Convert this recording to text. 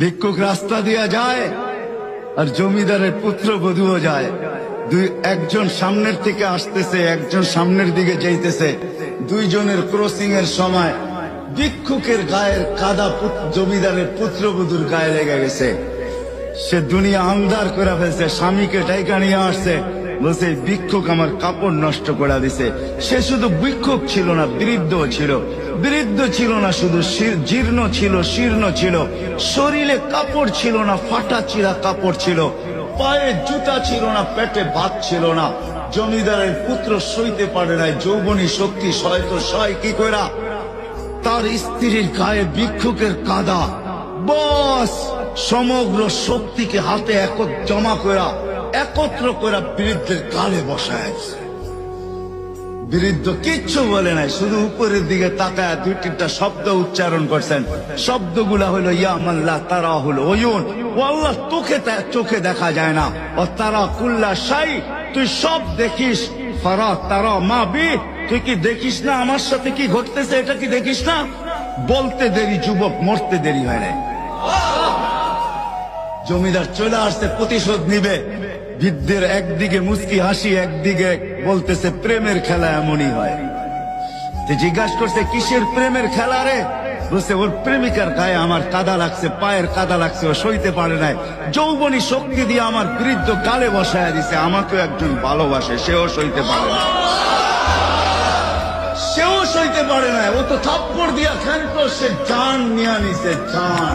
ভিক্ষুক রাস্তা দিয়া যায় আর জমিদারের পুত্রবধূও যায়। একজন সামনের থেকে আসতেছে, একজন সামনের দিকে যাইতেছে। দুইজনের ক্রসিং এর সময় ভিক্ষুকের গায়ের কাদা জমিদারের পুত্রবধূর গায়ে লেগে গেছে। সে দুনিয়া আন্ধার করে ফেলছে, স্বামীকে ডাইকা নিয়ে আসছে, বলছে ভিক্ষুক আমার কাপড় নষ্ট করে দিছে। সে শুধু ভিক্ষুক ছিল না, বৃদ্ধ ছিল। বৃদ্ধ ছিল না শুধু, জীর্ণ ছিল, শীর্ণ ছিল। শরীরে কাপড় ছিল না, ফাটা চিরা কাপড় ছিল। পায়ে জুতা ছিল না, পেটে ভাত ছিল না। জমিদারের পুত্র সইতে পারে নাই, যৌবনী শক্তি সয়তো সয় কি কইরা তার স্ত্রীর গায়ে ভিক্ষুকের কাদা। বস সমগ্র শক্তিকে হাতে জমা করা, একত্র করা বৃদ্ধের গালে বসায়। বৃদ্ধ কিচ্ছু বলে নাই, শুধু উপরের দিকে তাকায় দুই তিনটা শব্দ উচ্চারণ করছেন। শব্দগুলা হলো ইয়া মাল্লাহ তারা হলো ওয়ুন, ও আল্লাহ চোখে দেখা যায় না। ও তারা কুল্লা শাই, তুই সব দেখিস। ফারা তারা মা বি, তুই কি দেখিস না আমার সাথে কি ঘটতেছে? এটা কি দেখিস না? বলতে দেরি যুবক, মরতে দেরি হয় না। জমিদার চলে আসছে, প্রতিশোধ নিবে। বৃদ্ধের একদিকে মুস্কি হাসি, একদিকে বলতেছে প্রেমের খেলা এমনই হয়। জিজ্ঞাসা করছে কিসের প্রেমের খেলা রে? বলছে ওর প্রেমিকার গায়ে আমার কাদা লাগছে, পায়ের কাদা লাগছে, ও সইতে পারে নাই। যৌবনী শক্তি দিয়ে আমার বৃদ্ধ গালে বসায় দিছে। আমাকেও একজন ভালোবাসে, সেও সইতে পারে না। সেও সইতে পারে না, ও তো থাপ্পড় দিয়া খান তো সে জান নিয়ে নিছে, জান।